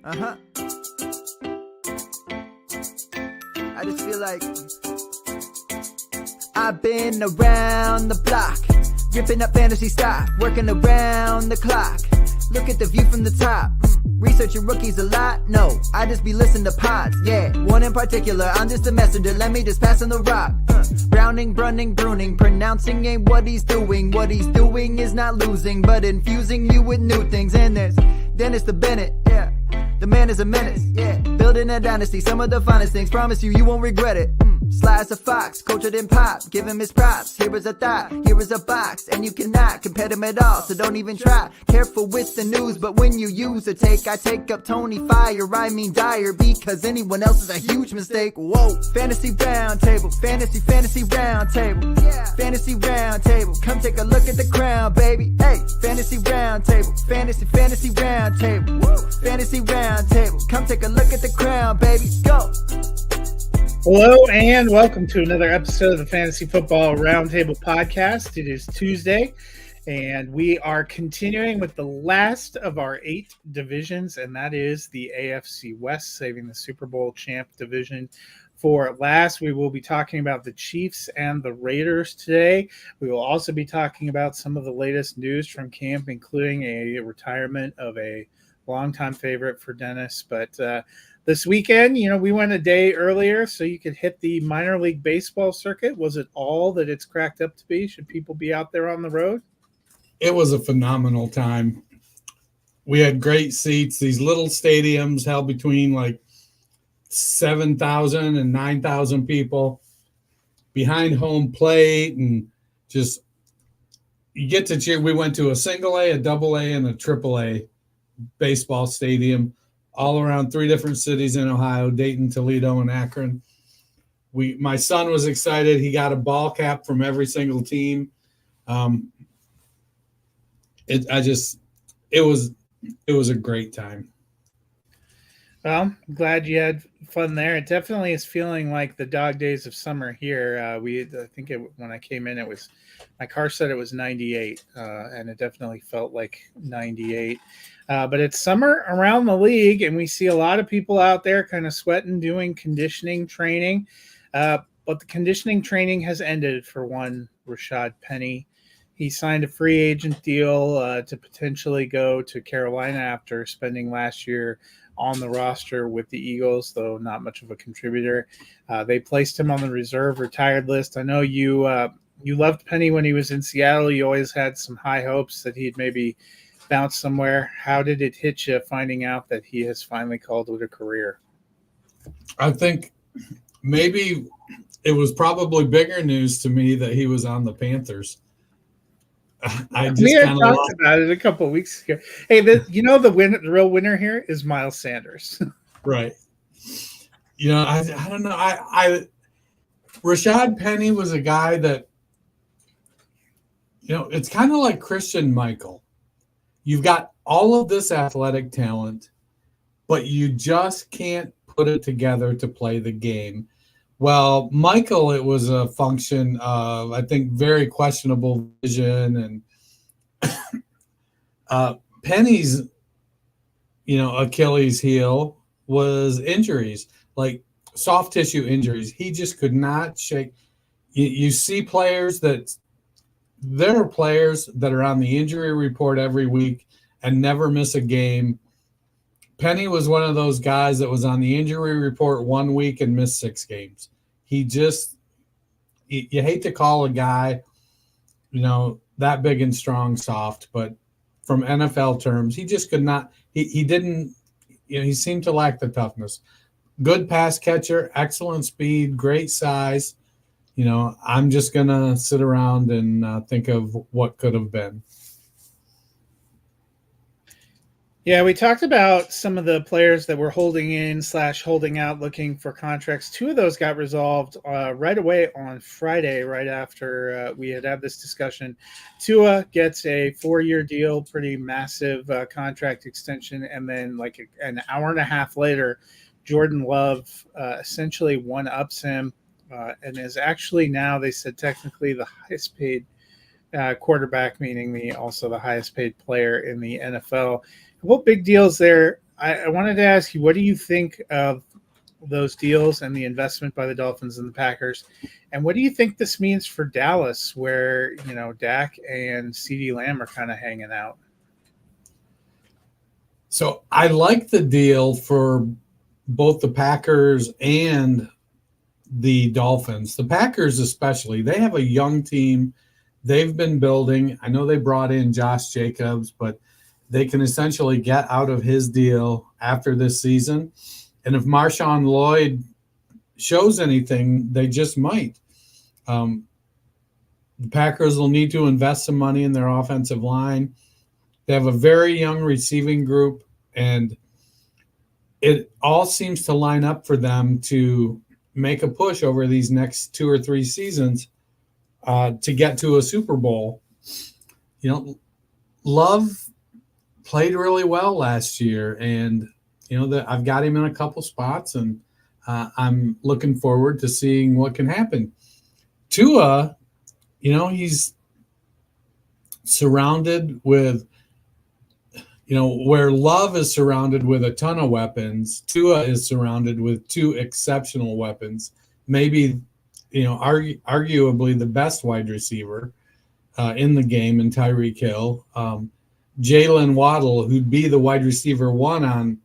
Uh-huh. I just feel like I've been around the block, ripping up fantasy stock, working around the clock. Look at the view from the top. Researching rookies a lot? No, I just be listening to pods, yeah. One in particular, I'm just a messenger, let me just pass on the rock. Browning, brunning, pruning, pronouncing ain't what he's doing. What he's doing is not losing, but infusing you with new things. And there's Dennis the Bennett, yeah. The man is a menace, yeah. Building a dynasty, some of the finest things. Promise you, you won't regret it. Sly as a fox, cultured in pop. Give him his props. Here is a thought, here is a box. And you cannot compare them at all, so don't even try. Careful with the news, but when you use a take, I take up Tony Fire. I mean Dyer, because anyone else is a huge mistake. Whoa, fantasy round table, fantasy round table. Yeah. Fantasy round table, come take a look at the crown, baby. Hey, fantasy round table, fantasy round table. Woo. Fantasy round table, come take a look at the crown, baby. Go. Hello and welcome to another episode of the Fantasy Football Roundtable Podcast. It is Tuesday, and we are continuing with the last of our 8 divisions, and that is the AFC West, saving the Super Bowl champ division for last. We will be talking about the Chiefs and the Raiders today. We will also be talking about some of the latest news from camp, including a retirement of a longtime favorite for Dennis, but this weekend, we went a day earlier so you could hit the minor league baseball circuit. Was it all that it's cracked up to be? Should people be out there on the road? It was a phenomenal time. We had great seats. These little stadiums held between like 7,000 and 9,000 people behind home plate, and just you get to cheer. We went to a single A, a double A, and a triple A baseball stadium all around 3 different cities in Ohio: Dayton, Toledo, and Akron. My son was excited. He got a ball cap from every single team. It was a great time. Well, I'm glad you had fun there. It definitely is feeling like the dog days of summer here. When I came in, my car said it was 98, and it definitely felt like 98. But it's summer around the league, and we see a lot of people out there kind of sweating, doing conditioning training. But the conditioning training has ended for one Rashad Penny. He signed a free agent deal to potentially go to Carolina after spending last year on the roster with the Eagles, though not much of a contributor. They placed him on the reserve retired list. I know you loved Penny when he was in Seattle. You always had some high hopes that he'd maybe bounce somewhere. How did it hit you finding out that he has finally called it a career? I think maybe it was probably bigger news to me that he was on the Panthers. We had talked about it a couple of weeks ago. Hey, the real winner here is Miles Sanders. Right. I don't know. Rashad Penny was a guy that, it's kind of like Christian Michael. You've got all of this athletic talent, but you just can't put it together to play the game. Well, Michael, it was a function of, I think, very questionable vision, and Penny's, Achilles heel was injuries, like soft tissue injuries. He just could not shake. You see there are players that are on the injury report every week and never miss a game. Penny was one of those guys that was on the injury report 1 week and missed 6 games. You hate to call a guy, that big and strong soft, but from NFL terms, he just could not, he didn't, he seemed to lack the toughness. Good pass catcher, excellent speed, great size. I'm just going to sit around and think of what could have been. Yeah, we talked about some of the players that were holding out, looking for contracts. 2 of those got resolved right away on Friday, right after we had this discussion. Tua gets a 4-year deal, pretty massive contract extension, and then like an hour and a half later, Jordan Love essentially one-ups him and is actually now, they said, technically the highest paid quarterback, meaning also the highest paid player in the NFL. What big deals there I wanted to ask you, what do you think of those deals and the investment by the Dolphins and the Packers? And what do you think this means for Dallas, where, Dak and CeeDee Lamb are kind of hanging out? So I like the deal for both the Packers and the Dolphins. The Packers especially, they have a young team. They've been building. I know they brought in Josh Jacobs, but they can essentially get out of his deal after this season. And if Marshawn Lloyd shows anything, they just might. The Packers will need to invest some money in their offensive line. They have a very young receiving group, and it all seems to line up for them to make a push over these next 2 or 3 seasons to get to a Super Bowl. Love played really well last year, and I've got him in a couple spots, and I'm looking forward to seeing what can happen. Tua, he's surrounded with, where Love is surrounded with a ton of weapons, Tua is surrounded with 2 exceptional weapons, maybe, arguably the best wide receiver in the game in Tyreek Hill. Jalen Waddle, who'd be the wide receiver 1 on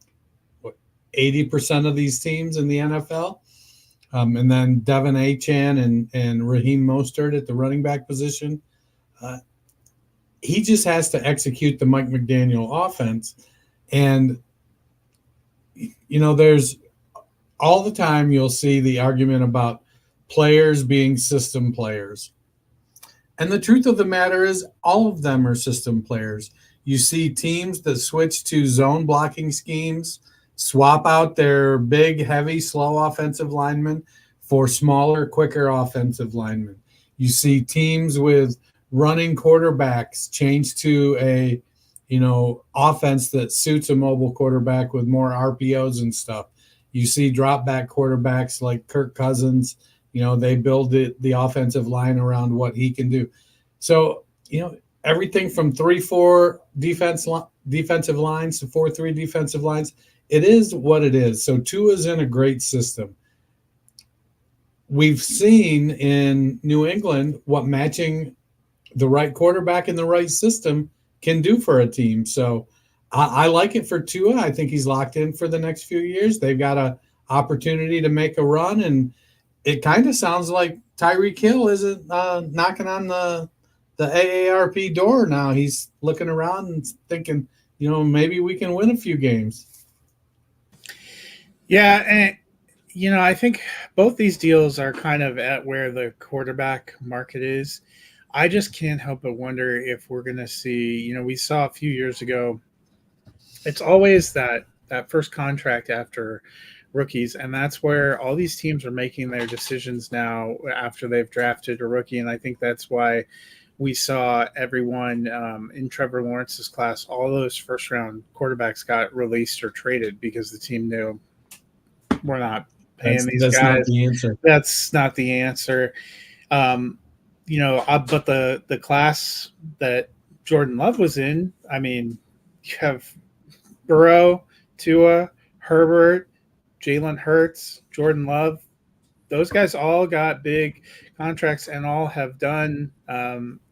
80% of these teams in the NFL. And then Devin Achane and Raheem Mostert at the running back position. He just has to execute the Mike McDaniel offense. And, there's all the time you'll see the argument about players being system players. And the truth of the matter is all of them are system players. You see teams that switch to zone blocking schemes, swap out their big, heavy, slow offensive linemen for smaller, quicker offensive linemen. You see teams with running quarterbacks change to a, offense that suits a mobile quarterback with more RPOs and stuff. You see drop back quarterbacks like Kirk Cousins, they build the offensive line around what he can do. So, everything from 3-4 defensive lines to 4-3 defensive lines, it is what it is. So Tua's in a great system. We've seen in New England what matching the right quarterback in the right system can do for a team. So I like it for Tua. I think he's locked in for the next few years. They've got an opportunity to make a run, and it kind of sounds like Tyreek Hill isn't knocking on the AARP door now. He's looking around and thinking, maybe we can win a few games. Yeah, and I think both these deals are kind of at where the quarterback market is. I just can't help but wonder if we're going to see, we saw a few years ago, it's always that first contract after rookies, and that's where all these teams are making their decisions now after they've drafted a rookie, and I think that's why we saw everyone in Trevor Lawrence's class, all those first-round quarterbacks got released or traded because the team knew we're not paying these guys. That's not the answer. That's not the answer. But the class that Jordan Love was in, I mean, you have Burrow, Tua, Herbert, Jalen Hurts, Jordan Love. Those guys all got big contracts and all have done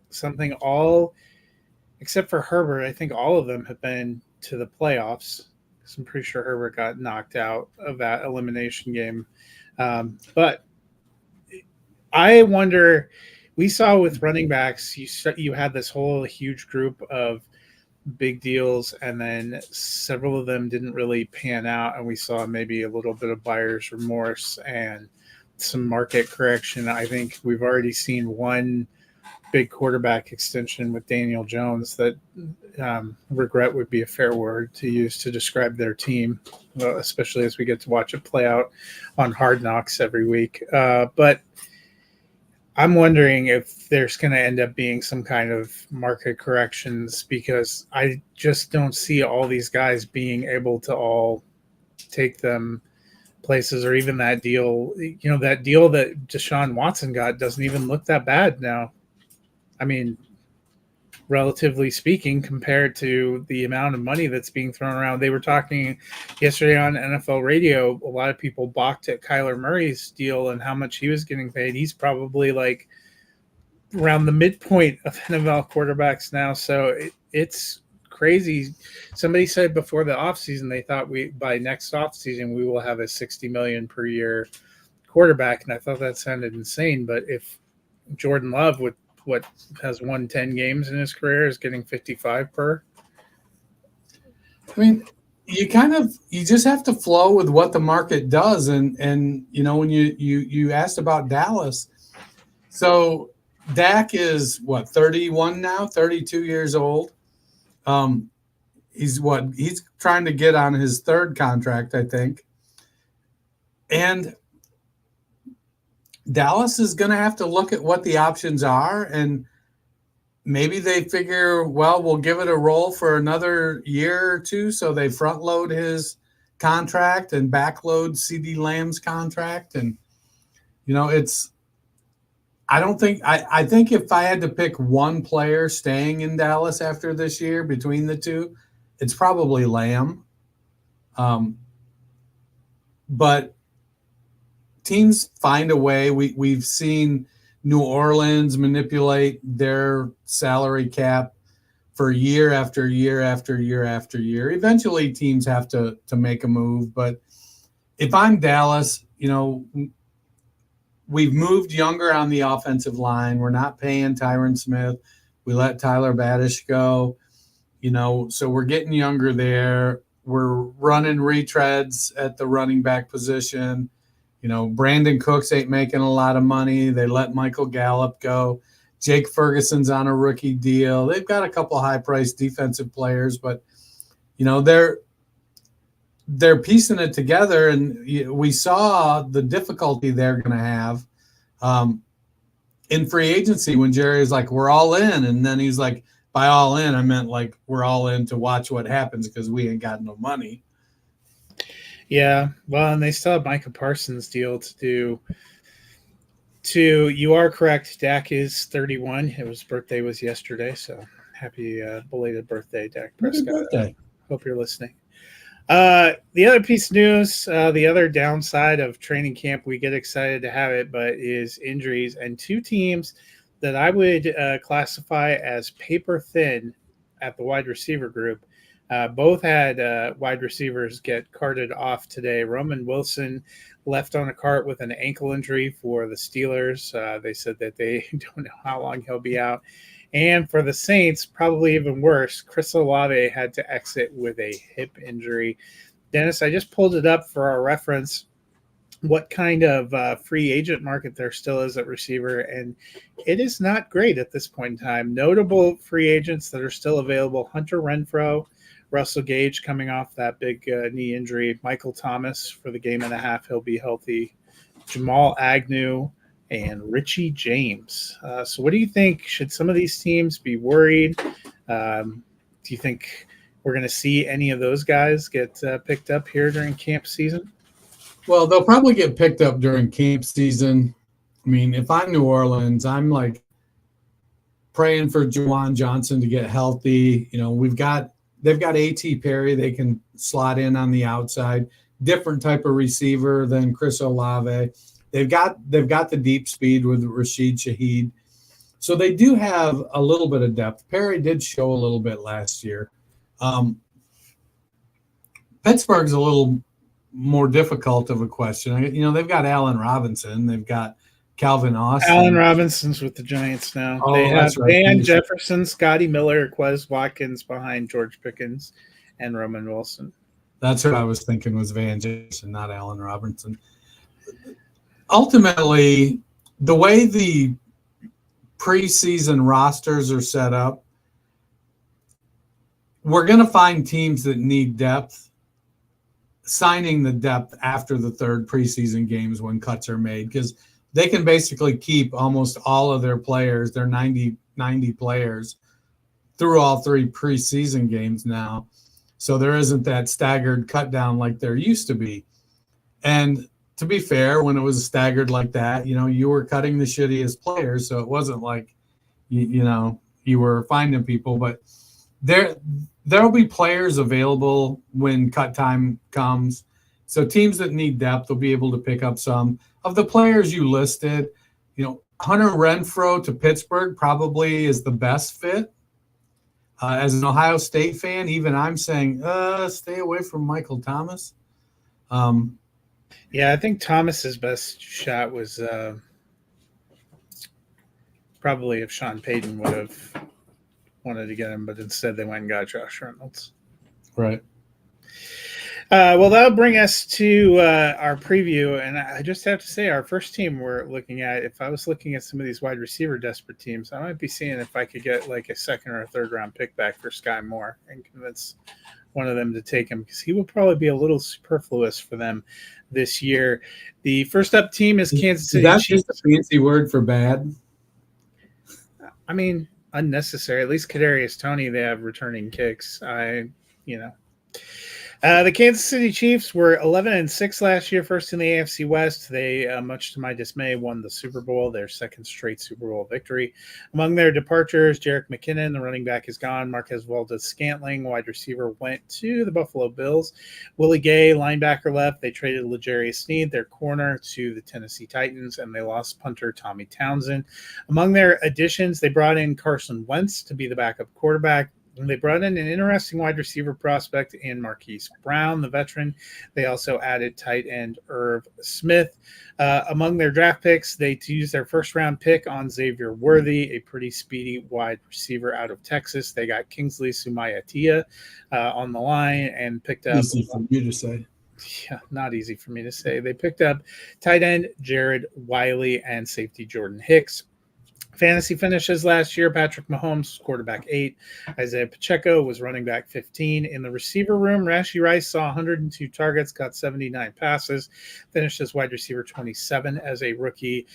something, all except for Herbert. I think all of them have been to the playoffs. I'm pretty sure Herbert got knocked out of that elimination game. But I wonder, we saw with running backs, you had this whole huge group of big deals, and then several of them didn't really pan out, and we saw maybe a little bit of buyer's remorse and some market correction. I think we've already seen one big quarterback extension with Daniel Jones that regret would be a fair word to use to describe their team, especially as we get to watch it play out on Hard Knocks every week. But I'm wondering if there's going to end up being some kind of market corrections, because I just don't see all these guys being able to all take them places, or even that deal. That deal that Deshaun Watson got doesn't even look that bad now. I mean, relatively speaking, compared to the amount of money that's being thrown around. They were talking yesterday on NFL radio. A lot of people balked at Kyler Murray's deal and how much he was getting paid. He's probably like around the midpoint of NFL quarterbacks now. So it's crazy. Somebody said before the offseason they thought by next offseason we will have a $60 million per year quarterback, and I thought that sounded insane. But if Jordan Love, with what has won 10 games in his career, is getting 55 per, I mean, you just have to flow with what the market does. And when you asked about Dallas, so Dak is 31 now, 32 years old. He's trying to get on his third contract, I think. And Dallas is going to have to look at what the options are, and maybe they figure, well, we'll give it a roll for another year or two, so they front load his contract and back load CeeDee Lamb's contract. And I think if I had to pick one player staying in Dallas after this year between the two, it's probably Lamb. But teams find a way. We've seen New Orleans manipulate their salary cap for year after year after year after year. Eventually, teams have to make a move. But if I'm Dallas, we've moved younger on the offensive line. We're not paying Tyron Smith. We let Tyler Baddish go. So we're getting younger there. We're running retreads at the running back position. Brandon Cooks ain't making a lot of money. They let Michael Gallup go. Jake Ferguson's on a rookie deal. They've got a couple high-priced defensive players, but they're piecing it together. And we saw the difficulty they're going to have in free agency when Jerry was like, "We're all in," and then he's like, "By all in, I meant like we're all in to watch what happens because we ain't got no money." Yeah, well, and they still have Micah Parsons' deal to do. You are correct. Dak is 31. His birthday was yesterday, so happy belated birthday, Dak Prescott. Happy birthday. Hope you're listening. The other piece of news, the other downside of training camp, we get excited to have it, but is injuries. And two teams that I would classify as paper thin at the wide receiver group. Both had wide receivers get carted off today. Roman Wilson left on a cart with an ankle injury for the Steelers. They said that they don't know how long he'll be out. And for the Saints, probably even worse, Chris Olave had to exit with a hip injury. Dennis, I just pulled it up for our reference, what kind of free agent market there still is at receiver, and it is not great at this point in time. Notable free agents that are still available: Hunter Renfrow, Russell Gage coming off that big knee injury, Michael Thomas for the game and a half, he'll be healthy, Jamal Agnew, and Richie James. So what do you think? Should some of these teams be worried? Do you think we're going to see any of those guys get picked up here during camp season? Well, they'll probably get picked up during camp season. I mean, if I'm New Orleans, I'm like praying for Juwan Johnson to get healthy. They've got A.T. Perry. They can slot in on the outside. Different type of receiver than Chris Olave. They've got the deep speed with Rashid Shaheed. So they do have a little bit of depth. Perry did show a little bit last year. Pittsburgh's a little more difficult of a question. They've got Allen Robinson. They've got Calvin Austin. Allen Robinson's with the Giants now. Oh, they have that's right. Dan Jefferson, Scotty Miller, Quez Watkins behind George Pickens and Roman Wilson. That's what I was thinking was Van Jefferson, not Allen Robinson. Ultimately, the way the preseason rosters are set up, we're going to find teams that need depth, signing the depth after the third preseason games when cuts are made, because they can basically keep almost all of their players, their 90 players, through all three preseason games now. So there isn't that staggered cut down like there used to be. And to be fair, when it was staggered like that, you were cutting the shittiest players. So it wasn't like, you were finding people, but there'll be players available when cut time comes. So teams that need depth will be able to pick up some of the players you listed. Hunter Renfrow to Pittsburgh probably is the best fit. As an Ohio State fan, even I'm saying, stay away from Michael Thomas. Yeah, I think Thomas's best shot was probably if Sean Payton would have wanted to get him, but instead they went and got Josh Reynolds. Right. Well, that'll bring us to our preview, and I just have to say our first team we're looking at, if I was looking at some of these wide receiver desperate teams, I might be seeing if I could get like a second or a third round pick back for Sky Moore and convince one of them to take him, because he will probably be a little superfluous for them this year. The first up team is Kansas City Chiefs. Chiefs. Just a fancy word for bad? I mean, unnecessary. At least Kadarius Toney, they have returning kicks. The Kansas City Chiefs were 11-6 last year, first in the AFC West. They, much to my dismay, won the Super Bowl, their second straight Super Bowl victory. Among their departures, Jerick McKinnon, the running back, is gone. Marquez Valdes-Scantling, wide receiver, went to the Buffalo Bills. Willie Gay, linebacker, left. They traded L'Jarius Sneed, their corner, to the Tennessee Titans, and they lost punter Tommy Townsend. Among their additions, they brought in Carson Wentz to be the backup quarterback. They brought in an interesting wide receiver prospect in Marquise Brown, the veteran. They also added tight end Irv Smith. Among their draft picks, they used their first-round pick on Xavier Worthy, a pretty speedy wide receiver out of Texas. They got Kingsley Sumayatia on the line and picked up... Easy for you to say. Yeah, not easy for me to say. They picked up tight end Jared Wiley and safety Jordan Hicks. Fantasy finishes last year, Patrick Mahomes, quarterback 8. Isaiah Pacheco was running back 15. In the receiver room, Rashee Rice saw 102 targets, got 79 passes, finished as wide receiver 27 as a rookie.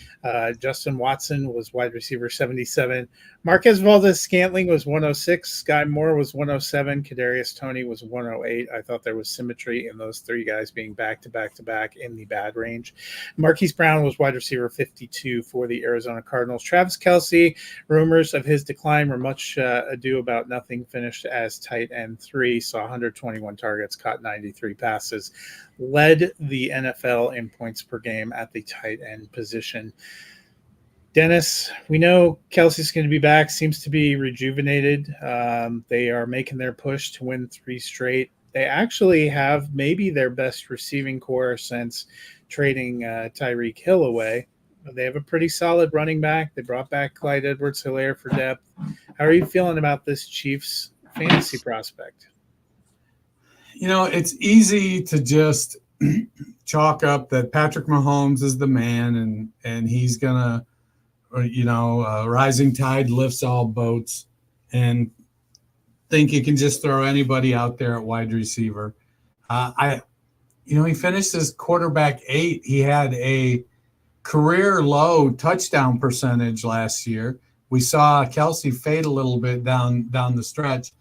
Justin Watson was wide receiver 77. Marquez Valdes-Scantling was 106. Sky Moore was 107. Kadarius Toney was 108. I thought there was symmetry in those three guys being back-to-back-to-back in the bad range. Marquise Brown was wide receiver 52 for the Arizona Cardinals. Travis Kelce, rumors of his decline were much ado about nothing, finished as tight end 3, saw 121 targets, caught 93 passes, led the NFL in points per game at the tight end position. Dennis, we know Kelsey's going to be back, seems to be rejuvenated. They are making their push to win 3 straight. They actually have maybe their best receiving core since trading Tyreek Hill away. They have a pretty solid running back. They brought back Clyde Edwards-Helaire for depth. How are you feeling about this Chiefs fantasy prospect? It's easy to just chalk up that Patrick Mahomes is the man and he's going to, rising tide lifts all boats, and think you can just throw anybody out there at wide receiver. He finished as quarterback 8. He had a career low touchdown percentage last year. We saw Kelsey fade a little bit down the stretch,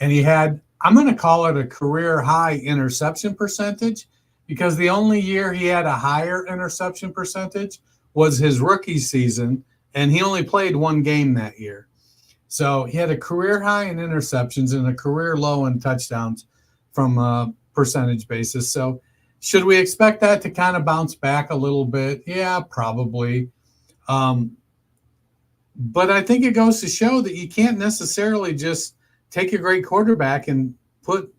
and he had, I'm going to call it a career high interception percentage, because the only year he had a higher interception percentage was his rookie season, and he only played 1 game that year. So he had a career high in interceptions and a career low in touchdowns from a percentage basis. So should we expect that to kind of bounce back a little bit? Yeah, probably. But I think it goes to show that you can't necessarily just take a great quarterback and put,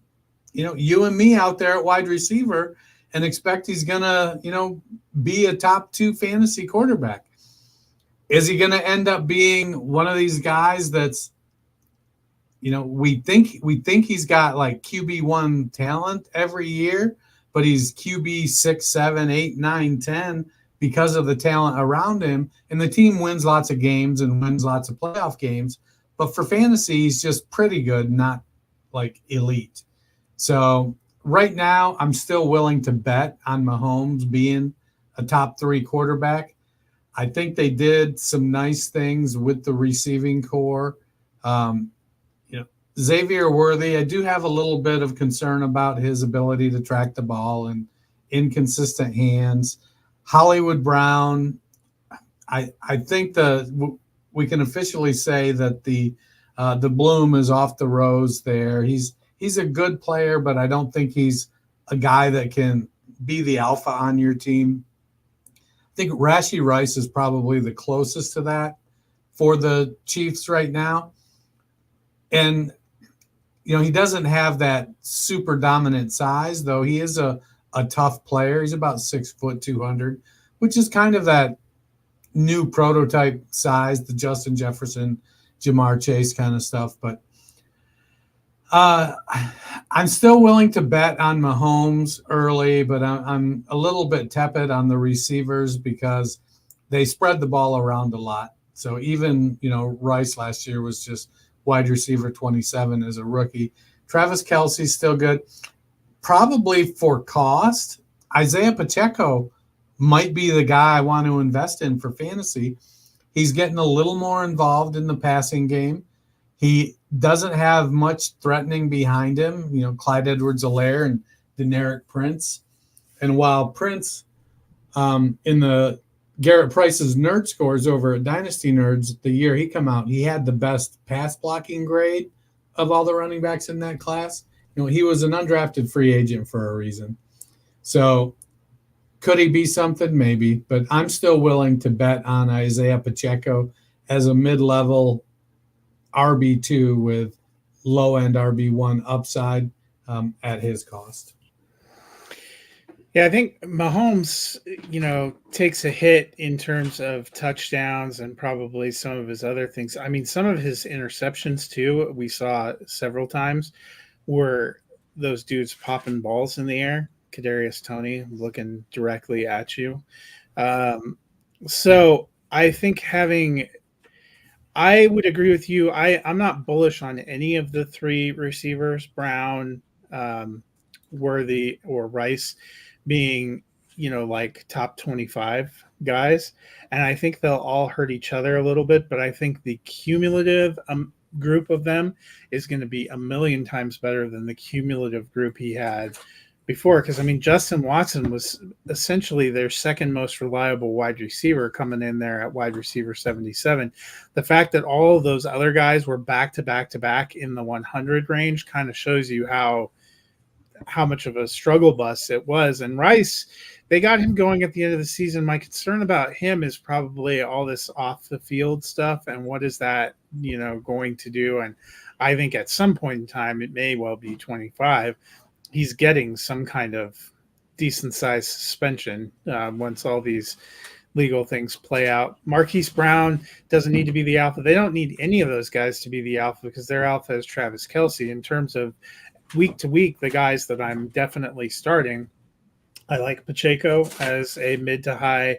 you and me out there at wide receiver and expect he's going to, be a top 2 fantasy quarterback. Is he going to end up being one of these guys that's, we think he's got like QB1 talent every year, but he's QB 6, 7, 8, 9, 10 because of the talent around him, and the team wins lots of games and wins lots of playoff games. But for fantasy, he's just pretty good, not like elite. So right now, I'm still willing to bet on Mahomes being a top 3 quarterback. I think they did some nice things with the receiving core. Xavier Worthy, I do have a little bit of concern about his ability to track the ball and inconsistent hands. Hollywood Brown, I think we can officially say that the bloom is off the rose there. He's a good player, but I don't think he's a guy that can be the alpha on your team. I think Rashee Rice is probably the closest to that for the Chiefs right now. And, he doesn't have that super dominant size, though he is a tough player. He's about 6 foot 200, which is kind of that new prototype size, the Justin Jefferson, Jamar Chase kind of stuff. But I'm still willing to bet on Mahomes early, but I'm a little bit tepid on the receivers because they spread the ball around a lot. So even, Rice last year was just wide receiver 27 as a rookie. Travis Kelce's still good. Probably for cost, Isaiah Pacheco might be the guy I want to invest in for fantasy. He's getting a little more involved in the passing game. He doesn't have much threatening behind him, Clyde Edwards-Helaire and Deneric Prince. And while Prince, in the Garrett Price's nerd scores over at Dynasty Nerds, the year he come out, he had the best pass blocking grade of all the running backs in that class. He was an undrafted free agent for a reason. So could he be something? Maybe. But I'm still willing to bet on Isaiah Pacheco as a mid-level RB2 with low-end RB1 upside at his cost. Yeah, I think Mahomes, takes a hit in terms of touchdowns and probably some of his other things. I mean, some of his interceptions, too, we saw several times, were those dudes popping balls in the air. Kadarius Toney looking directly at you. So I think I would agree with you. I'm not bullish on any of the three receivers, Brown, Worthy, or Rice, being, like top 25 guys. And I think they'll all hurt each other a little bit, but I think the cumulative group of them is going to be a million times better than the cumulative group he had before. Because, Justin Watson was essentially their second most reliable wide receiver coming in there at wide receiver 77. The fact that all of those other guys were back to back to back in the 100 range kind of shows you how much of a struggle bus it was. And Rice, they got him going at the end of the season. My concern about him is probably all this off the field stuff and what is that, going to do. And I think at some point in time, it may well be 25. He's getting some kind of decent sized suspension once all these legal things play out. Marquise Brown doesn't need to be the alpha. They don't need any of those guys to be the alpha because their alpha is Travis Kelce. In terms of week to week, the guys that I'm definitely starting, I like Pacheco as a mid to high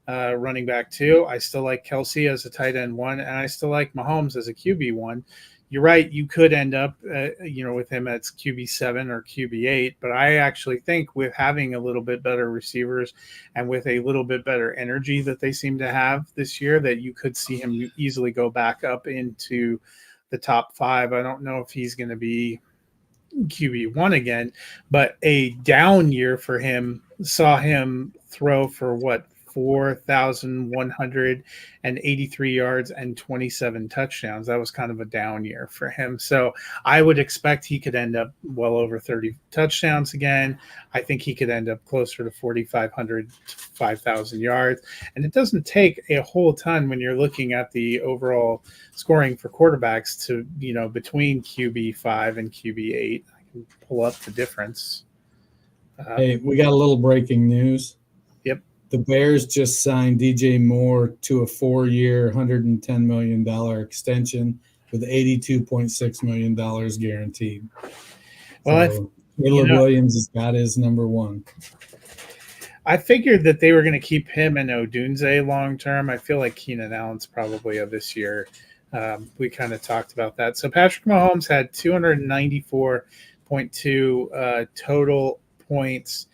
running back 2. I still like Kelce as a tight end 1, and I still like Mahomes as a QB 1. You're right, you could end up with him as QB 7 or QB 8, but I actually think with having a little bit better receivers and with a little bit better energy that they seem to have this year, that you could see him easily go back up into the top 5. I don't know if he's going to be QB1 again, but a down year for him saw him throw for 4,183 yards and 27 touchdowns. That was kind of a down year for him. So I would expect he could end up well over 30 touchdowns again. I think he could end up closer to 4,500 to 5,000 yards. And it doesn't take a whole ton when you're looking at the overall scoring for quarterbacks to, between QB5 and QB8. I can pull up the difference. Hey, we got a little breaking news. Yep. The Bears just signed DJ Moore to a 4-year, $110 million extension with $82.6 million guaranteed. Well, so Caleb Williams has got his number 1. I figured that they were going to keep him and Odunze long term. I feel like Keenan Allen's probably of this year. We kind of talked about that. So Patrick Mahomes had 294.2 total points.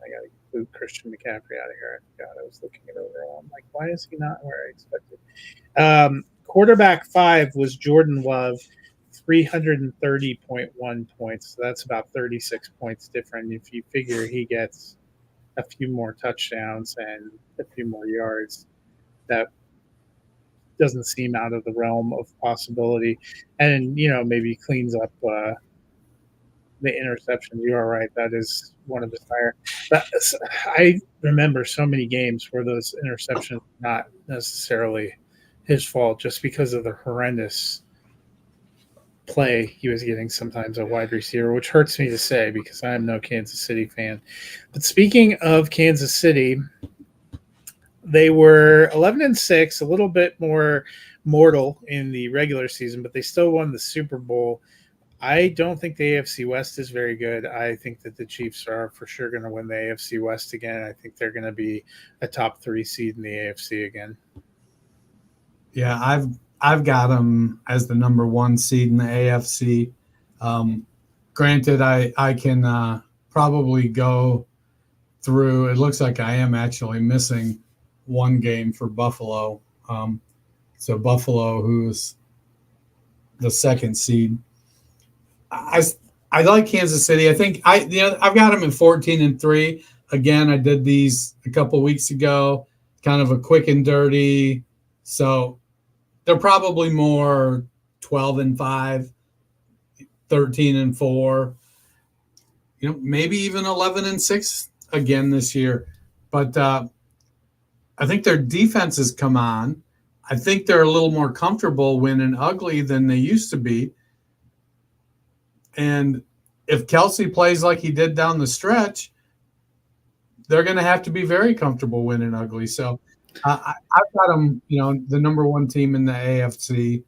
I got to move Christian McCaffrey out of here. I forgot I was looking it over. I'm like, why is he not where I expected? Quarterback 5 was Jordan Love, 330.1 points. So that's about 36 points different. If you figure he gets a few more touchdowns and a few more yards, that doesn't seem out of the realm of possibility. And, maybe cleans up the interceptions. You are right. That is one of his higher. I remember so many games where those interceptions not necessarily his fault, just because of the horrendous play he was getting sometimes a wide receiver, which hurts me to say because I am no Kansas City fan. But speaking of Kansas City, they were 11-6, a little bit more mortal in the regular season, but they still won the Super Bowl. I don't think the AFC West is very good. I think that the Chiefs are for sure going to win the AFC West again. I think they're going to be a top 3 seed in the AFC again. Yeah, I've got them as the number 1 seed in the AFC. Granted, I can probably go through. It looks like I am actually missing one game for Buffalo. So Buffalo, who's the 2nd seed. I like Kansas City. I think I've got them in 14-3. Again, I did these a couple weeks ago, kind of a quick and dirty. So they're probably more 12-5, 13-4. Maybe even 11-6 again this year. But I think their defense has come on. I think they're a little more comfortable winning ugly than they used to be. And if Kelsey plays like he did down the stretch, they're going to have to be very comfortable winning ugly. So I've got them, the number 1 team in the AFC.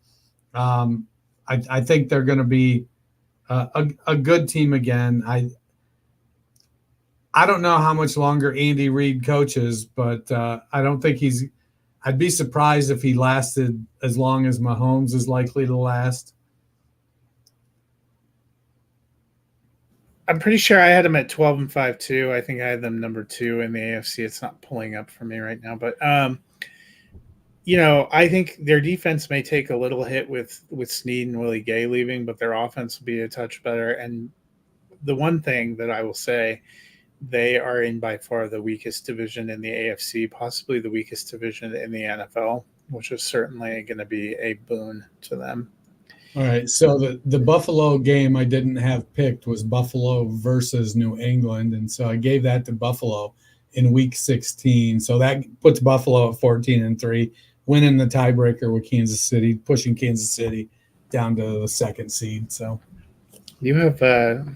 I think they're going to be a good team again. I don't know how much longer Andy Reid coaches, but I don't think I'd be surprised if he lasted as long as Mahomes is likely to last. I'm pretty sure I had them at 12-5 too. I think I had them number 2 in the AFC. It's not pulling up for me right now, but I think their defense may take a little hit with Snead and Willie Gay leaving, but their offense will be a touch better. And the one thing that I will say, they are in by far the weakest division in the AFC, possibly the weakest division in the NFL, which is certainly going to be a boon to them. All right, so the Buffalo game I didn't have picked was Buffalo versus New England, and so I gave that to Buffalo in Week 16. So that puts Buffalo at 14-3, winning the tiebreaker with Kansas City, pushing Kansas City down to the 2nd seed. So you have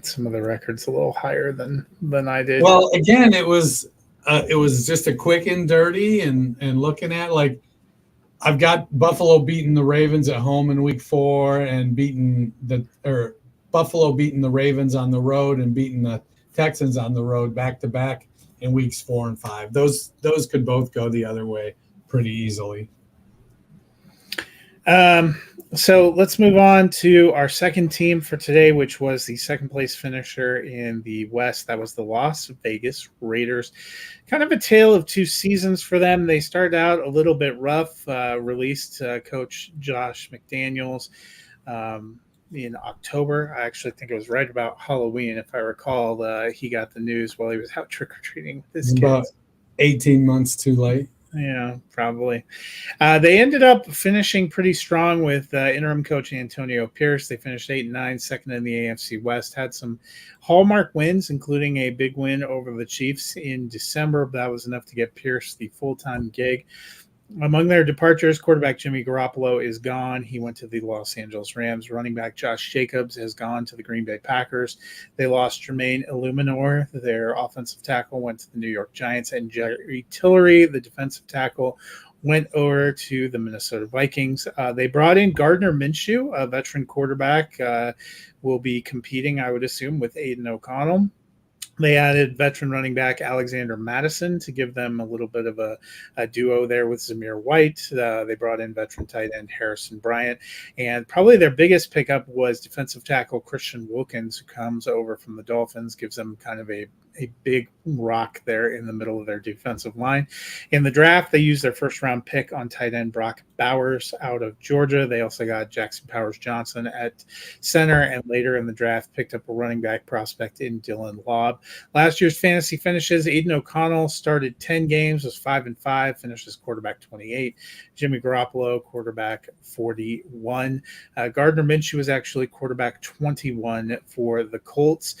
some of the records a little higher than I did. Well, again, it was just a quick and dirty, and looking at I've got Buffalo beating the Ravens at home in Week 4 and Buffalo beating the Ravens on the road and beating the Texans on the road back to back in Weeks 4 and 5. Those could both go the other way pretty easily. So let's move on to our second team for today, which was the 2nd place finisher in the West. That was the Las Vegas Raiders. Kind of a tale of 2 seasons for them. They started out a little bit rough, released Coach Josh McDaniels in October. I actually think it was right about Halloween, if I recall. He got the news while he was out trick-or-treating with his kids. About 18 months too late. Yeah, probably. They ended up finishing pretty strong with interim coach Antonio Pierce. They finished 8-9, 2nd in the AFC West. Had some hallmark wins, including a big win over the Chiefs in December. But that was enough to get Pierce the full-time gig. Among their departures, quarterback Jimmy Garoppolo is gone. He went to the Los Angeles Rams. Running back Josh Jacobs has gone to the Green Bay Packers. They lost Jermaine Illuminor. Their offensive tackle went to the New York Giants. And Jerry Tillery, the defensive tackle, went over to the Minnesota Vikings. They brought in Gardner Minshew, a veteran quarterback, will be competing, I would assume, with Aiden O'Connell. They added veteran running back Alexander Madison to give them a little bit of a duo there with Zamir White. They brought in veteran tight end Harrison Bryant. And probably their biggest pickup was defensive tackle Christian Wilkins, who comes over from the Dolphins, gives them kind of a a big rock there in the middle of their defensive line. In the draft, they used their first round pick on tight end Brock Bowers out of Georgia. They also got Jackson Powers Johnson at center, and later in the draft picked up a running back prospect in Dylan Laub. Last year's fantasy finishes: Aiden O'Connell started 10 games, was 5-5, finished as quarterback 28. Jimmy Garoppolo, quarterback 41. Gardner Minshew was actually quarterback 21 for the Colts.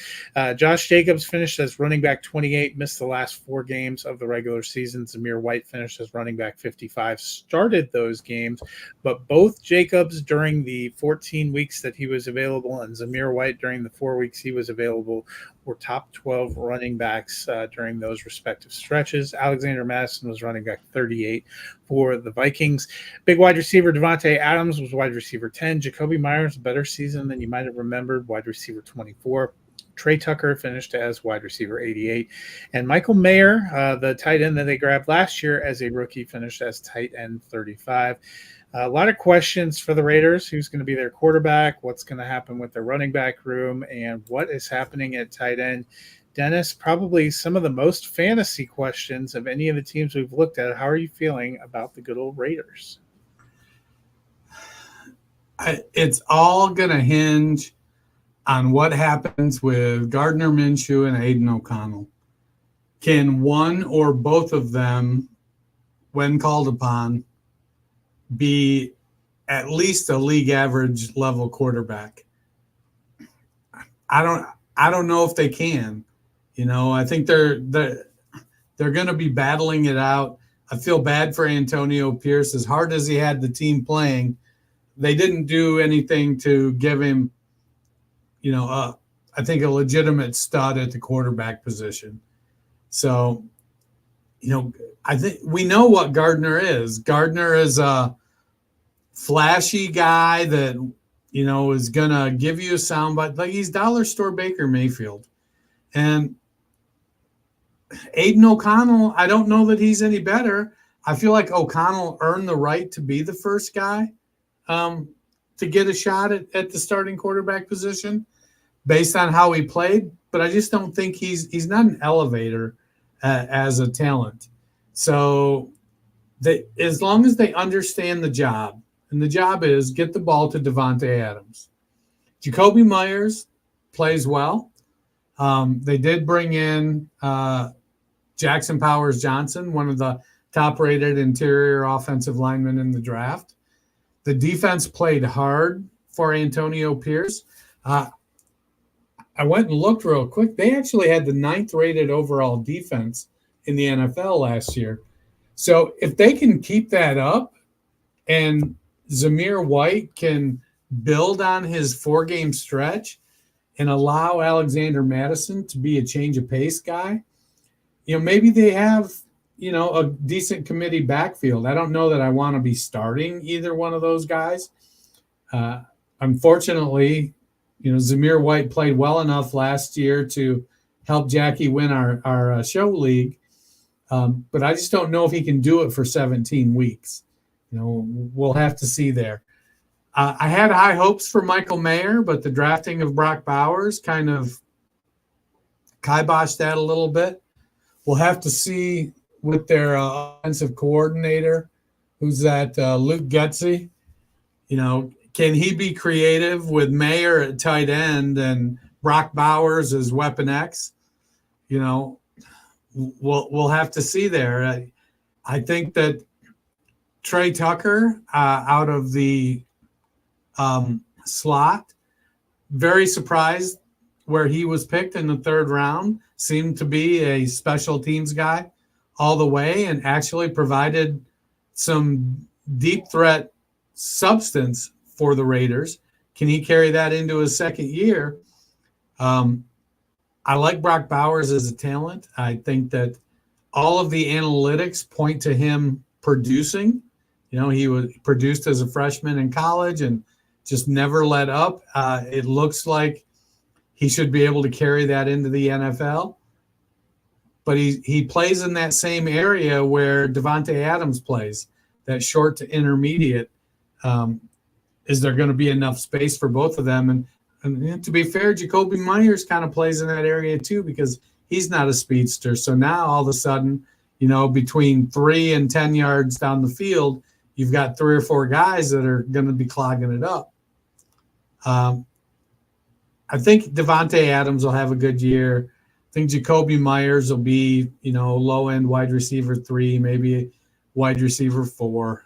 Josh Jacobs finished as running back 28, missed the last 4 games of the regular season. Zamir White finished as running back 55, started those games, but both Jacobs during the 14 weeks that he was available and Zamir White during the 4 weeks he was available were top 12 running backs during those respective stretches. Alexander Madison was running back 38 for the Vikings. Big wide receiver Devontae Adams was wide receiver 10. Jacoby Myers, a better season than you might have remembered, wide receiver 24. Trey Tucker finished as wide receiver 88. And Michael Mayer, the tight end that they grabbed last year as a rookie, finished as tight end 35. A lot of questions for the Raiders. Who's going to be their quarterback? What's going to happen with their running back room? And what is happening at tight end? Dennis, probably some of the most fantasy questions of any of the teams we've looked at. How are you feeling about the good old Raiders? It's all going to hinge on what happens with Gardner Minshew and Aiden O'Connell. Can one or both of them, when called upon, be at least a league average level quarterback? I don't know if they can. I think they're going to be battling it out. I feel bad for Antonio Pierce. As hard as he had the team playing, they didn't do anything to give him, I think a legitimate stud at the quarterback position. So, I think we know what Gardner is. Gardner is a flashy guy that, is going to give you a soundbite. Like, he's dollar store Baker Mayfield. And Aiden O'Connell, I don't know that he's any better. I feel like O'Connell earned the right to be the first guy to get a shot at the starting quarterback position based on how he played. But I just don't think he's not an elevator as a talent. So as long as they understand the job, and the job is get the ball to Devontae Adams. Jacoby Myers plays well. They did bring in Jackson Powers Johnson, one of the top-rated interior offensive linemen in the draft. The defense played hard for Antonio Pierce. I went and looked real quick. They actually had the 9th-rated overall defense in the NFL last year. So if they can keep that up and Zamir White can build on his 4-game stretch and allow Alexander Madison to be a change of pace guy, maybe they have, a decent committee backfield. I don't know that I want to be starting either one of those guys. Unfortunately, Zamir White played well enough last year to help Jackie win our show league. But I just don't know if he can do it for 17 weeks. We'll have to see there. I had high hopes for Michael Mayer, but the drafting of Brock Bowers kind of kiboshed that a little bit. We'll have to see with their offensive coordinator, who's that Luke Getsy. Can he be creative with Mayer at tight end and Brock Bowers as weapon X? We'll have to see there. I think that Trey Tucker out of the slot, very surprised where he was picked in the 3rd round, seemed to be a special teams guy all the way and actually provided some deep threat substance for the Raiders. Can he carry that into his 2nd year? I like Brock Bowers as a talent. I think that all of the analytics point to him producing. He was produced as a freshman in college and just never let up. It looks like he should be able to carry that into the NFL. But he plays in that same area where Devontae Adams plays, that short to intermediate. Is there going to be enough space for both of them? And to be fair, Jacoby Myers kind of plays in that area too, because He's not a speedster. So now all of a sudden, between 3 and 10 yards down the field, you've got 3 or 4 guys that are going to be clogging it up. I think Devontae Adams will have a good year. I think Jacoby Myers will be, low end wide receiver 3, maybe wide receiver 4.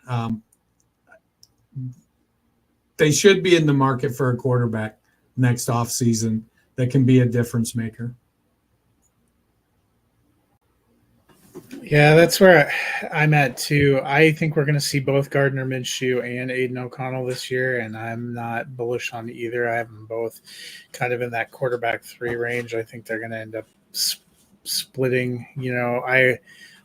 They should be in the market for a quarterback next offseason that can be a difference maker. Yeah, that's where I'm at too. I think we're going to see both Gardner Minshew and Aiden O'Connell this year, and I'm not bullish on either. I have them both kind of in that quarterback 3 range. I think they're going to end up splitting. I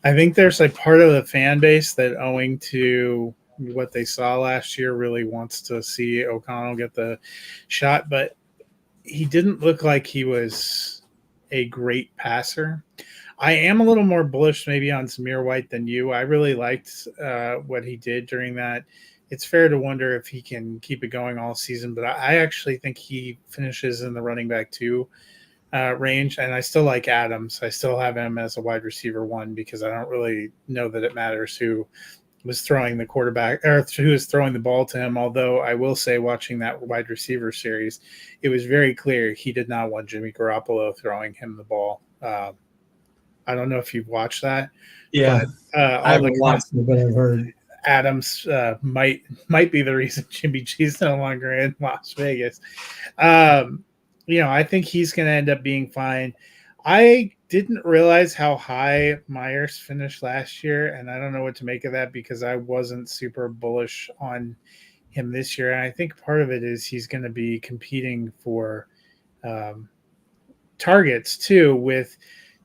think there's a part of the fan base that, owing to what they saw last year, really wants to see O'Connell get the shot, but he didn't look like he was a great passer. I am a little more bullish maybe on Zamir White than you. I really liked what he did during that. It's fair to wonder if he can keep it going all season, but I actually think he finishes in the running back 2 range, and I still like Adams. I still have him as a wide receiver 1 because I don't really know that it matters who was throwing the quarterback or who was throwing the ball to him. Although I will say, watching that wide receiver series, it was very clear he did not want Jimmy Garoppolo throwing him the ball. I don't know if you've watched that. Yeah, but, I haven't watched it, but I've heard Adams might be the reason Jimmy G's no longer in Las Vegas. I think he's going to end up being fine. I didn't realize how high Myers finished last year, and I don't know what to make of that because I wasn't super bullish on him this year. And I think part of it is he's going to be competing for targets too with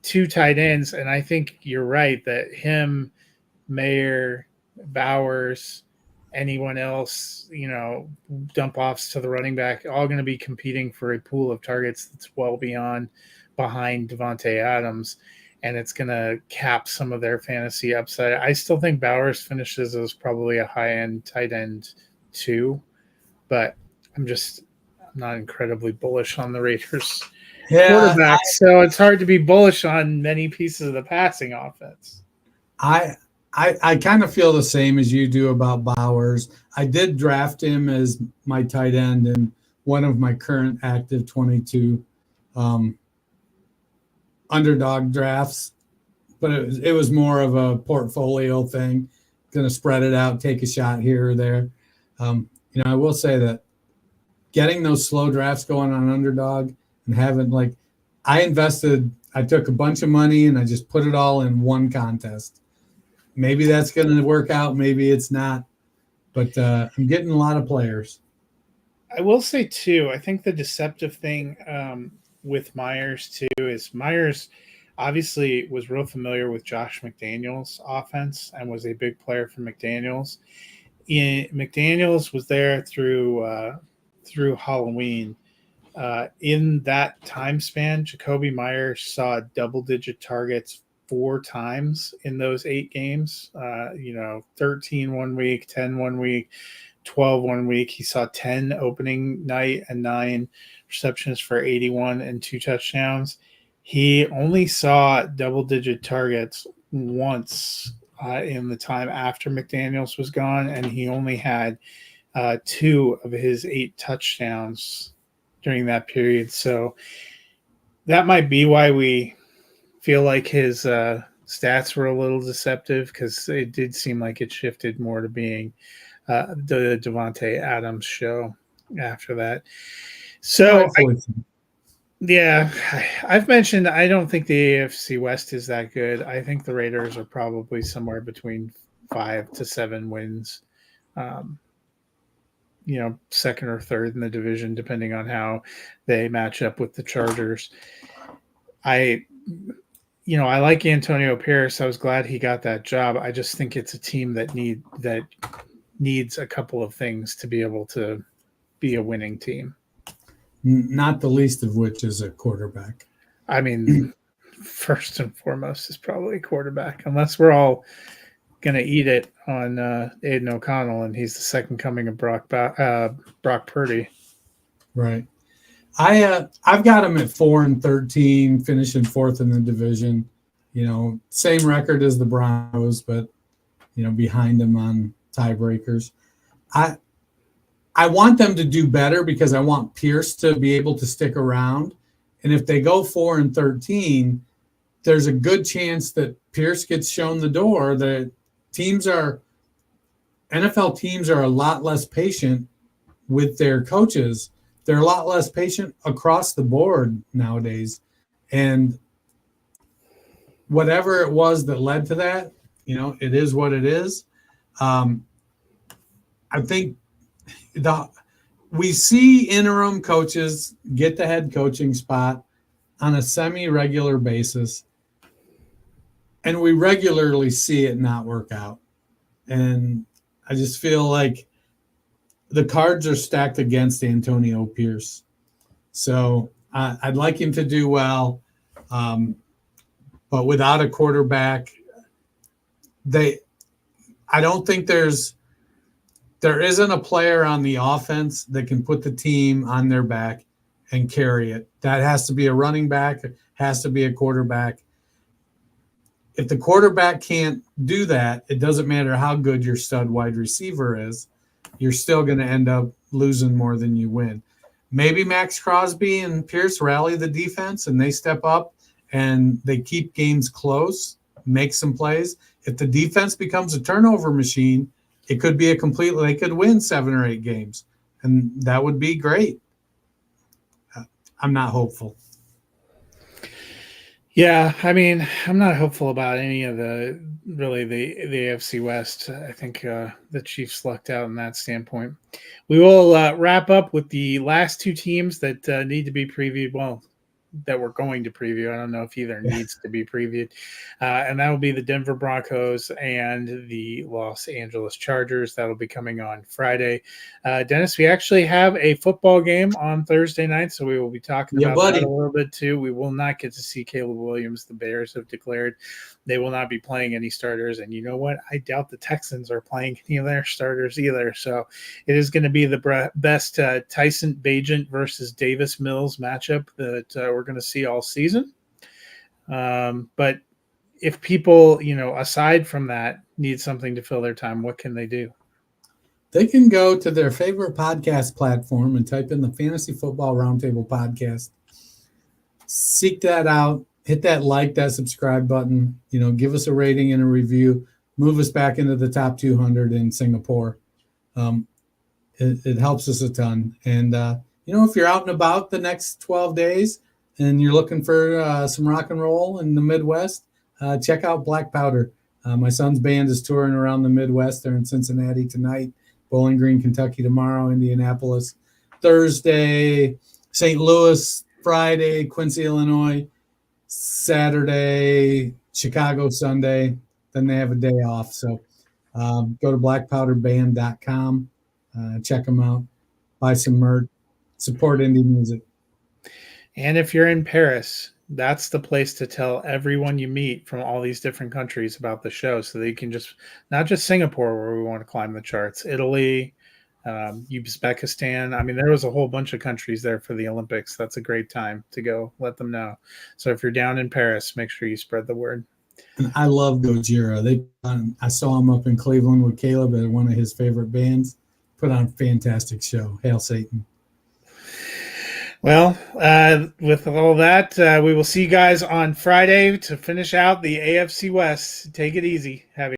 2 tight ends. And I think you're right that him, Mayer, Bowers, anyone else, dump offs to the running back, all going to be competing for a pool of targets that's well behind Devontae Adams, and it's going to cap some of their fantasy upside. I still think Bowers finishes as probably a high-end tight end 2, but I'm not incredibly bullish on the Raiders quarterback, so it's hard to be bullish on many pieces of the passing offense. I kind of feel the same as you do about Bowers. I did draft him as my tight end in one of my current active 22 underdog drafts, but it was more of a portfolio thing, going to spread it out, take a shot here or there. I will say that getting those slow drafts going on underdog and having I took a bunch of money and I just put it all in one contest. Maybe that's going to work out. Maybe it's not, but I'm getting a lot of players. I will say too, I think the deceptive thing with Myers too is Myers obviously was real familiar with Josh McDaniels' offense and was a big player for McDaniels. McDaniels was there through Halloween. In that time span, Jacoby Myers saw double-digit targets 4 times in those 8 games. 13 one week, 10 one week, 12 one week. He saw 10 opening night and 9 receptions for 81 and 2 touchdowns. He only saw double-digit targets once in the time after McDaniels was gone, and he only had 2 of his 8 touchdowns during that period. So that might be why we feel like his stats were a little deceptive, because it did seem like it shifted more to being the Devontae Adams show after that. So I've mentioned I don't think the AFC West is that good. I think the Raiders are probably somewhere between 5 to 7 wins. Second or third in the division, depending on how they match up with the Chargers. I like Antonio Pierce. I was glad he got that job. I just think it's a team that needs a couple of things to be able to be a winning team. Not the least of which is a quarterback. I mean, first and foremost is probably a quarterback, unless we're all going to eat it on Aiden O'Connell, and he's the second coming of Brock Purdy. Right. I've got them at 4-13, finishing fourth in the division. Same record as the Broncos, but behind them on tiebreakers. I want them to do better because I want Pierce to be able to stick around. And if they go 4-13, there's a good chance that Pierce gets shown the door. The NFL teams are a lot less patient with their coaches. They're a lot less patient across the board nowadays. And whatever it was that led to that, it is what it is. I think we see interim coaches get the head coaching spot on a semi-regular basis, and we regularly see it not work out. And I just feel like the cards are stacked against Antonio Pierce. So I'd like him to do well, but without a quarterback, I don't think there isn't a player on the offense that can put the team on their back and carry it. That has to be a running back, has to be a quarterback. If the quarterback can't do that, it doesn't matter how good your stud wide receiver is, you're still going to end up losing more than you win. Maybe Max Crosby and Pierce rally the defense and they step up and they keep games close, make some plays. If the defense becomes a turnover machine, it could be they could win 7 or 8 games, and that would be great. I'm not hopeful. Yeah, I mean, I'm not hopeful about any of the AFC West. I think the Chiefs lucked out in that standpoint. We will wrap up with the last 2 teams that need to be previewed. Well, that we're going to preview. I don't know if either needs to be previewed. And that will be the Denver Broncos and the Los Angeles Chargers. That'll be coming on Friday. Dennis, we actually have a football game on Thursday night, so we will be talking about that a little bit too. We will not get to see Caleb Williams. The Bears have declared they will not be playing any starters. And you know what? I doubt the Texans are playing any of their starters either. So it is going to be the best Tyson Bagent versus Davis Mills matchup that we're going to see all season. But if people, aside from that, need something to fill their time, what can they do? They can go to their favorite podcast platform and type in the Fantasy Football Roundtable podcast. Seek that out. Hit that subscribe button. Give us a rating and a review. Move us back into the top 200 in Singapore. It helps us a ton. And, if you're out and about the next 12 days and you're looking for some rock and roll in the Midwest, check out Black Powder. My son's band is touring around the Midwest. They're in Cincinnati tonight, Bowling Green, Kentucky tomorrow, Indianapolis Thursday, St. Louis Friday, Quincy, Illinois Saturday, Chicago Sunday. Then they have a day off. So go to blackpowderband.com, check them out, buy some merch, support indie music. And if you're in Paris, that's the place to tell everyone you meet from all these different countries about the show, so that you can not just Singapore where we want to climb the charts, Italy, Uzbekistan. I mean, there was a whole bunch of countries there for the Olympics. That's a great time to go let them know. So if you're down in Paris, make sure you spread the word. And I love Gojira. I saw him up in Cleveland with Caleb at one of his favorite bands. Put on a fantastic show. Hail Satan. Well, with all that, we will see you guys on Friday to finish out the AFC West. Take it easy. Have a